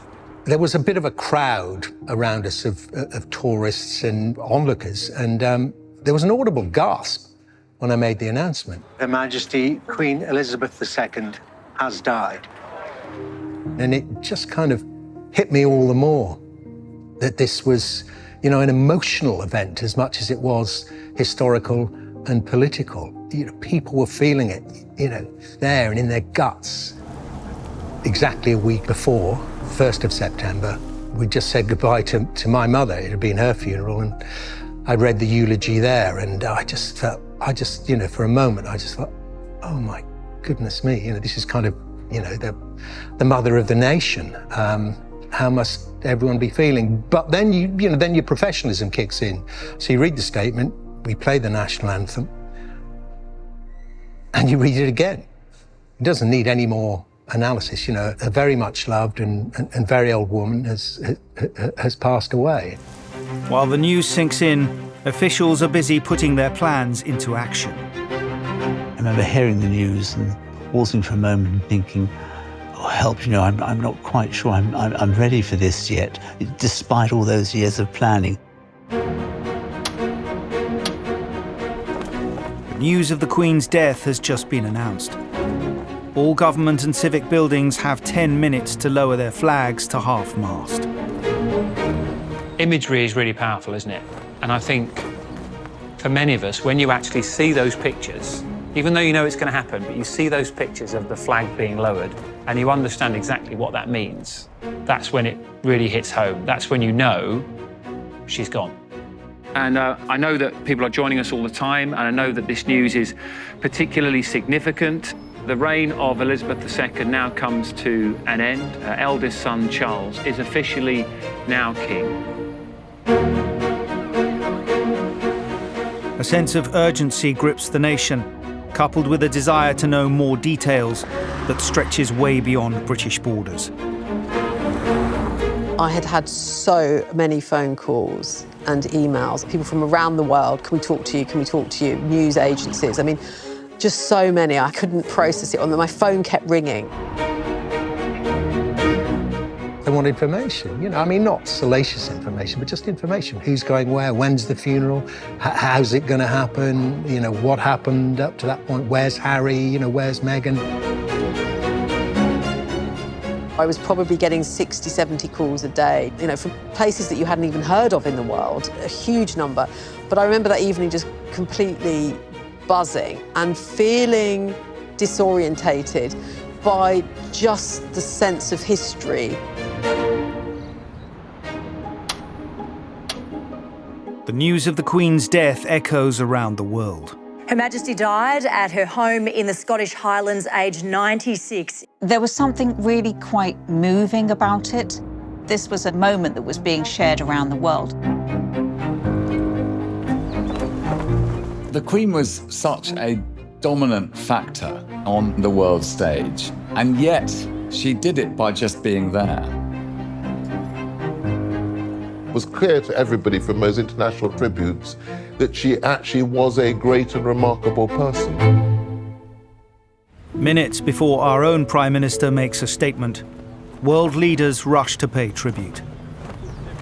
There was a bit of a crowd around us of tourists and onlookers, and there was an audible gasp when I made the announcement. Her Majesty Queen Elizabeth II has died. And it just kind of hit me all the more that this was, you know, an emotional event as much as it was historical and political. You know, people were feeling it, you know, there and in their guts. Exactly a week before, 1st of September, we just said goodbye to my mother. It had been her funeral, and I read the eulogy there, and I just felt, you know, for a moment, I just thought, oh my goodness me, you know, this is kind of, you know, the mother of the nation. How must everyone be feeling? But then then your professionalism kicks in. So you read the statement, we play the national anthem, and you read it again. It doesn't need any more analysis. You know, a very much loved and very old woman has passed away. While the news sinks in, officials are busy putting their plans into action. I remember hearing the news and pausing for a moment and thinking, oh, help, you know, I'm not quite sure I'm ready for this yet, despite all those years of planning. The news of the Queen's death has just been announced. All government and civic buildings have 10 minutes to lower their flags to half-mast. Imagery is really powerful, isn't it? And I think for many of us, when you actually see those pictures, even though you know it's going to happen, but you see those pictures of the flag being lowered and you understand exactly what that means, that's when it really hits home. That's when you know she's gone. And I know that people are joining us all the time, and I know that this news is particularly significant. The reign of Elizabeth II now comes to an end. Her eldest son, Charles, is officially now king. A sense of urgency grips the nation, coupled with a desire to know more details that stretches way beyond British borders. I had had so many phone calls and emails, people from around the world, can we talk to you, can we talk to you, news agencies, I mean, just so many, I couldn't process it. My phone kept ringing. They want information, you know, I mean, not salacious information, but just information. Who's going where? When's the funeral? How's it going to happen? You know, what happened up to that point? Where's Harry? You know, where's Meghan? I was probably getting 60, 70 calls a day, you know, from places that you hadn't even heard of in the world, a huge number. But I remember that evening just completely buzzing and feeling disorientated by just the sense of history. The news of the Queen's death echoes around the world. Her Majesty died at her home in the Scottish Highlands, aged 96. There was something really quite moving about it. This was a moment that was being shared around the world. The Queen was such a dominant factor on the world stage, and yet she did it by just being there. It was clear to everybody from those international tributes that she actually was a great and remarkable person. Minutes before our own Prime Minister makes a statement, world leaders rush to pay tribute.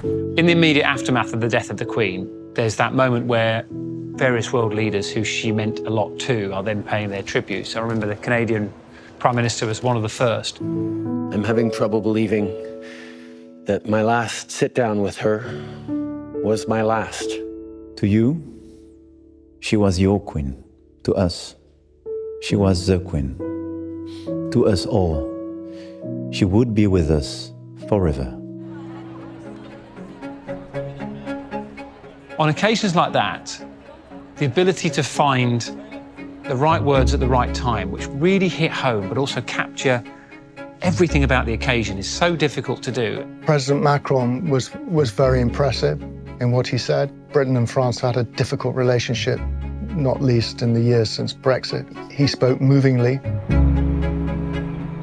In the immediate aftermath of the death of the Queen, there's that moment where various world leaders who she meant a lot to are then paying their tributes. I remember the Canadian Prime Minister was one of the first. I'm having trouble believing that my last sit-down with her was my last. To you, she was your queen. To us, she was the queen. To us all, she would be with us forever. On occasions like that, the ability to find the right words at the right time, which really hit home, but also capture everything about the occasion, is so difficult to do. President Macron was very impressive in what he said. Britain and France have had a difficult relationship, not least in the years since Brexit. He spoke movingly.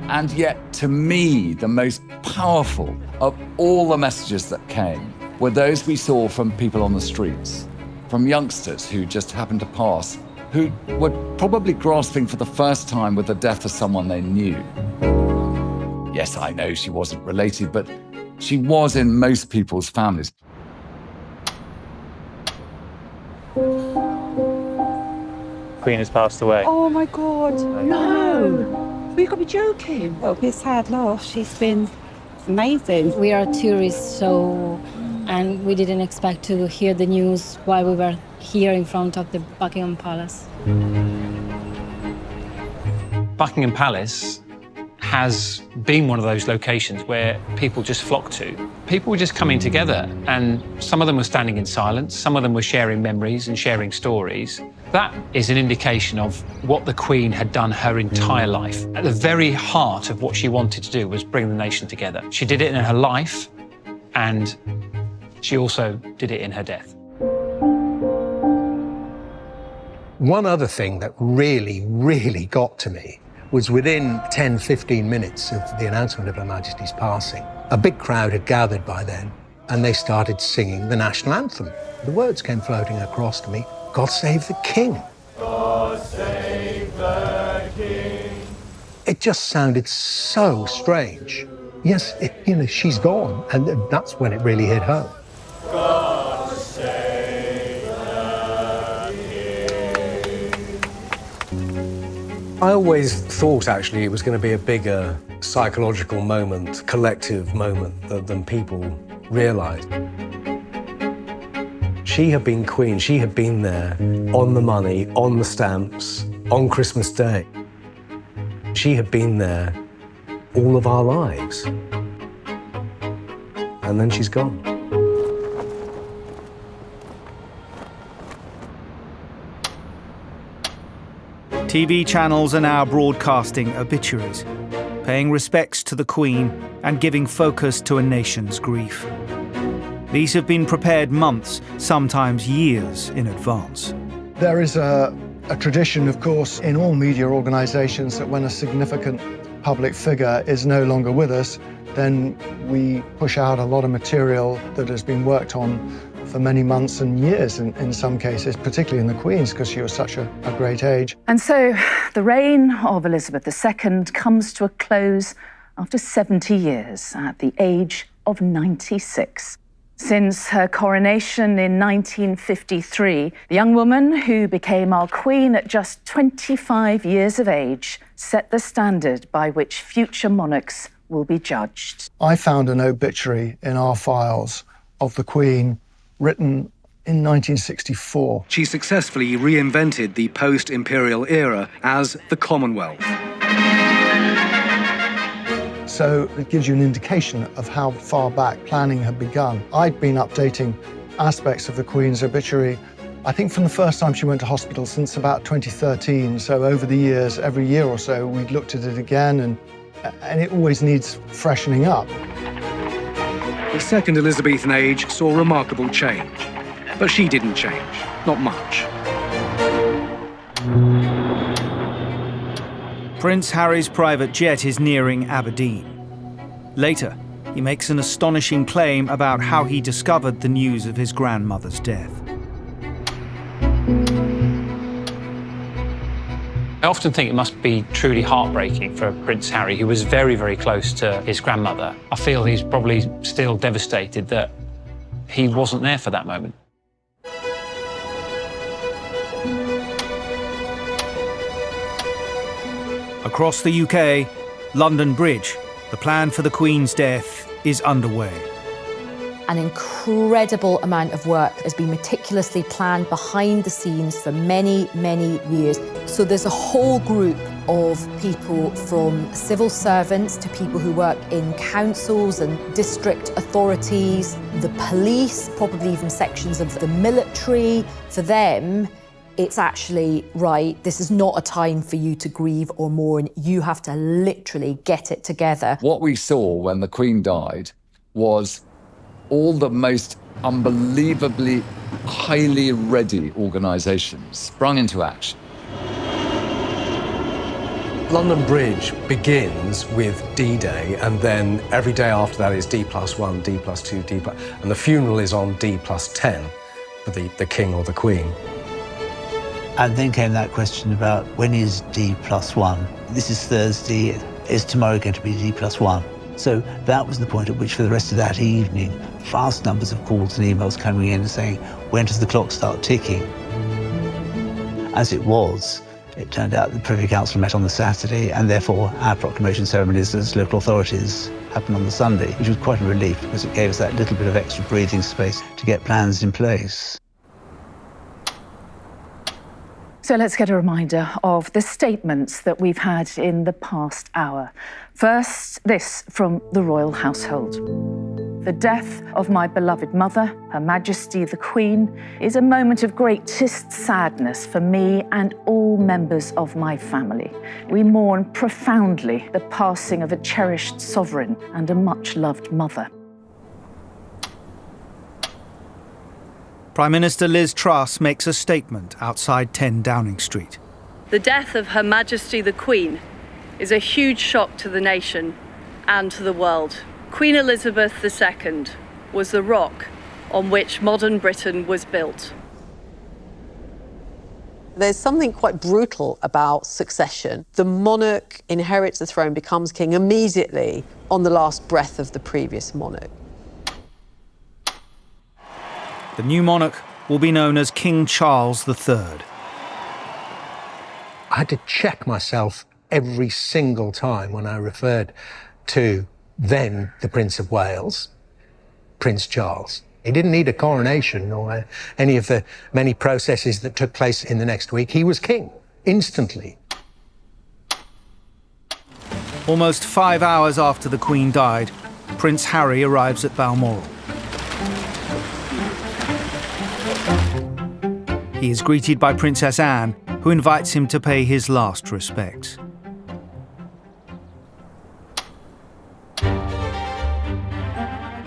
And yet, to me, the most powerful of all the messages that came were those we saw from people on the streets, from youngsters who just happened to pass, who were probably grasping for the first time with the death of someone they knew. Yes, I know she wasn't related, but she was in most people's families. Queen has passed away. Oh my God, no! You got to be joking. It'll be a sad loss. She's been amazing. We are tourists, and we didn't expect to hear the news while we were here in front of the Buckingham Palace. Buckingham Palace has been one of those locations where people just flock to. People were just coming together, and some of them were standing in silence, some of them were sharing memories and sharing stories. That is an indication of what the Queen had done her entire life. At the very heart of what she wanted to do was bring the nation together. She did it in her life, and she also did it in her death. One other thing that really got to me was within 10, 15 minutes of the announcement of Her Majesty's passing, a big crowd had gathered by then, and they started singing the national anthem. The words came floating across to me, God save the King. God save the King. It just sounded so strange. Yes, she's gone, and that's when it really hit home. God save the King. I always thought, actually, it was going to be a bigger psychological moment, collective moment than people realised. She had been Queen, she had been there, on the money, on the stamps, on Christmas Day. She had been there all of our lives. And then she's gone. TV channels are now broadcasting obituaries, paying respects to the Queen and giving focus to a nation's grief. These have been prepared months, sometimes years in advance. There is a tradition, of course, in all media organisations that when a significant public figure is no longer with us, then we push out a lot of material that has been worked on for many months and years in some cases, particularly in the Queen's, because she was such a great age. And so the reign of Elizabeth II comes to a close after 70 years at the age of 96. Since her coronation in 1953, the young woman who became our Queen at just 25 years of age set the standard by which future monarchs will be judged. I found an obituary in our files of the Queen written in 1964. She successfully reinvented the post-imperial era as the Commonwealth. So it gives you an indication of how far back planning had begun. I'd been updating aspects of the Queen's obituary, I think from the first time she went to hospital since about 2013. So over the years, every year or so, we'd looked at it again, and it always needs freshening up. The second Elizabethan age saw remarkable change, but she didn't change, not much. Prince Harry's private jet is nearing Aberdeen. Later, he makes an astonishing claim about how he discovered the news of his grandmother's death. I often think it must be truly heartbreaking for Prince Harry, who was very, very close to his grandmother. I feel he's probably still devastated that he wasn't there for that moment. Across the UK, London Bridge, the plan for the Queen's death is underway. An incredible amount of work has been meticulously planned behind the scenes for many, many years. So there's a whole group of people, from civil servants to people who work in councils and district authorities, the police, probably even sections of the military. For them, it's actually, right, this is not a time for you to grieve or mourn. You have to literally get it together. What we saw when the Queen died was all the most unbelievably highly ready organisations sprung into action. London Bridge begins with D-Day, and then every day after that is D+1, D+2, and the funeral is on D+10 for the King or the Queen. And then came that question about when is D+1? This is Thursday, is tomorrow going to be D+1? So that was the point at which for the rest of that evening, vast numbers of calls and emails coming in saying, when does the clock start ticking? As it was, it turned out the Privy Council met on the Saturday, and therefore our proclamation ceremonies as local authorities happened on the Sunday, which was quite a relief because it gave us that little bit of extra breathing space to get plans in place. So let's get a reminder of the statements that we've had in the past hour. First, this from the royal household. The death of my beloved mother, Her Majesty the Queen, is a moment of greatest sadness for me and all members of my family. We mourn profoundly the passing of a cherished sovereign and a much-loved mother. Prime Minister Liz Truss makes a statement outside 10 Downing Street. The death of Her Majesty the Queen is a huge shock to the nation and to the world. Queen Elizabeth II was the rock on which modern Britain was built. There's something quite brutal about succession. The monarch inherits the throne, becomes king immediately on the last breath of the previous monarch. The new monarch will be known as King Charles III. I had to check myself every single time when I referred to then the Prince of Wales, Prince Charles. He didn't need a coronation or any of the many processes that took place in the next week. He was king, instantly. Almost 5 hours after the Queen died, Prince Harry arrives at Balmoral. He is greeted by Princess Anne, who invites him to pay his last respects.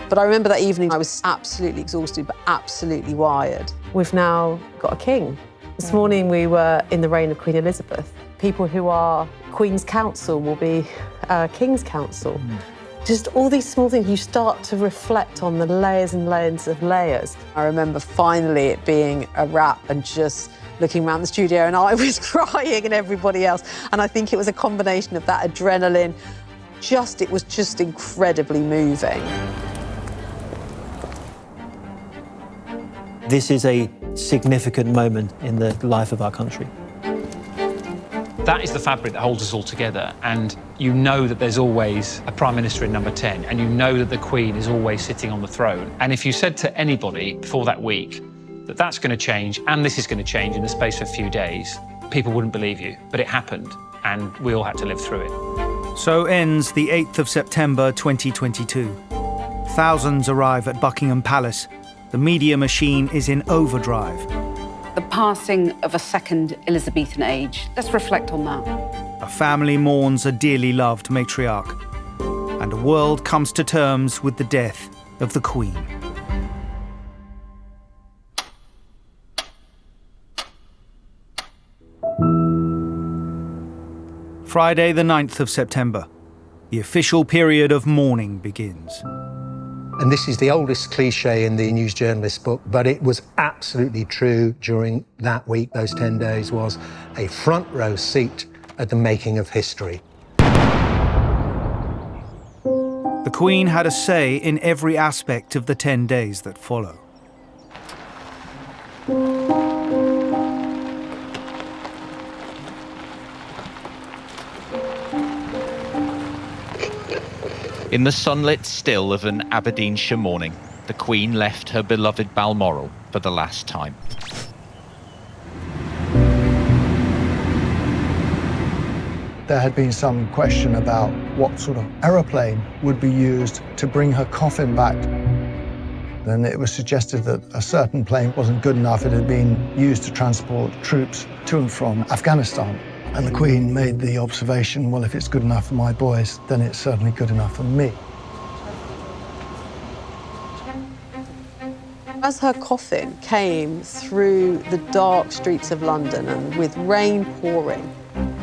But I remember that evening I was absolutely exhausted, but absolutely wired. We've now got a king. This morning we were in the reign of Queen Elizabeth. People who are Queen's Counsel will be King's Counsel. Just all these small things, you start to reflect on the layers and layers of layers. I remember finally it being a wrap and just looking around the studio, and I was crying and everybody else. And I think it was a combination of that adrenaline. It was just incredibly moving. This is a significant moment in the life of our country. That is the fabric that holds us all together, and you know that there's always a Prime Minister in number 10, and you know that the Queen is always sitting on the throne. And if you said to anybody before that week that that's going to change and this is going to change in the space of a few days, people wouldn't believe you. But it happened, and we all had to live through it. So ends the 8th of September 2022. Thousands arrive at Buckingham Palace. The media machine is in overdrive. The passing of a second Elizabethan age. Let's reflect on that. A family mourns a dearly loved matriarch, and a world comes to terms with the death of the Queen. Friday, the 9th of September. The official period of mourning begins. And this is the oldest cliche in the news journalist book, but it was absolutely true during that week, those 10 days, was a front row seat at the making of history. The Queen had a say in every aspect of the 10 days that follow. In the sunlit still of an Aberdeenshire morning, the Queen left her beloved Balmoral for the last time. There had been some question about what sort of aeroplane would be used to bring her coffin back. Then it was suggested that a certain plane wasn't good enough. It had been used to transport troops to and from Afghanistan. And the Queen made the observation, well, if it's good enough for my boys, then it's certainly good enough for me. As her coffin came through the dark streets of London and with rain pouring,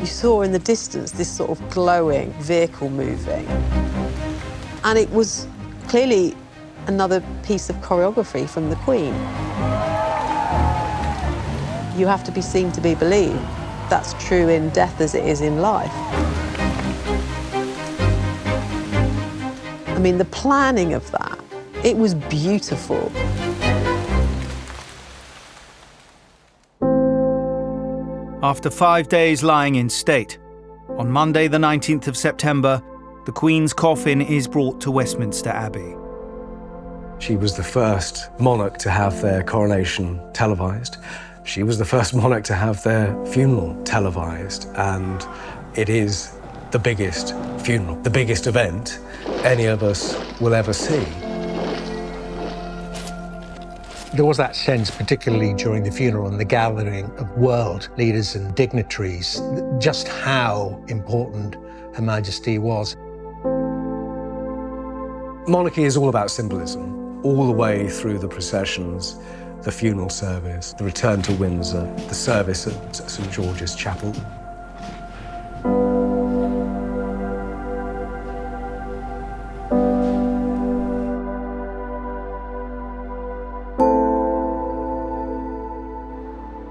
you saw in the distance this sort of glowing vehicle moving. And it was clearly another piece of choreography from the Queen. You have to be seen to be believed. That's true in death as it is in life. I mean, the planning of that, it was beautiful. After 5 days lying in state, on Monday the 19th of September, the Queen's coffin is brought to Westminster Abbey. She was the first monarch to have their coronation televised. She was the first monarch to have their funeral televised, and it is the biggest funeral, the biggest event any of us will ever see. There was that sense, particularly during the funeral and the gathering of world leaders and dignitaries, just how important Her Majesty was. Monarchy is all about symbolism, all the way through the processions, the funeral service, the return to Windsor, the service at St George's Chapel.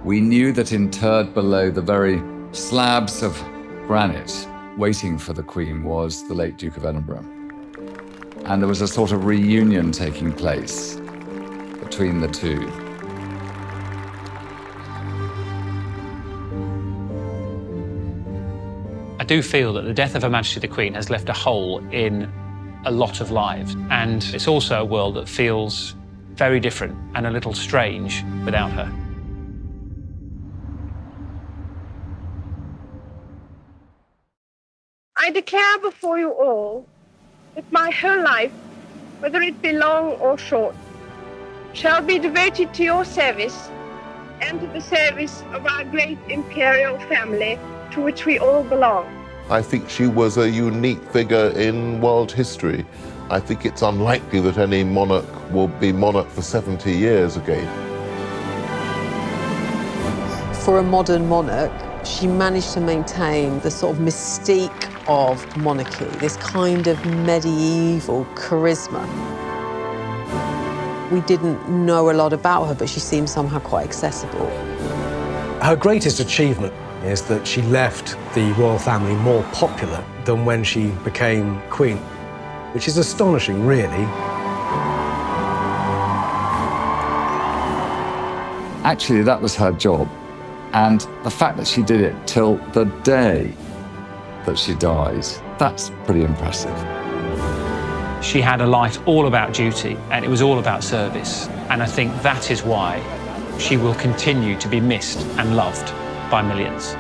We knew that interred below the very slabs of granite waiting for the Queen was the late Duke of Edinburgh. And there was a sort of reunion taking place between the two. I do feel that the death of Her Majesty the Queen has left a hole in a lot of lives, and it's also a world that feels very different and a little strange without her. I declare before you all that my whole life, whether it be long or short, shall be devoted to your service and to the service of our great imperial family to which we all belong. I think she was a unique figure in world history. I think it's unlikely that any monarch will be monarch for 70 years again. For a modern monarch, she managed to maintain the sort of mystique of monarchy, this kind of medieval charisma. We didn't know a lot about her, but she seemed somehow quite accessible. Her greatest achievement is that she left the royal family more popular than when she became Queen, which is astonishing, really. Actually, that was her job. And the fact that she did it till the day that she died, that's pretty impressive. She had a life all about duty, and it was all about service. And I think that is why she will continue to be missed and loved by millions.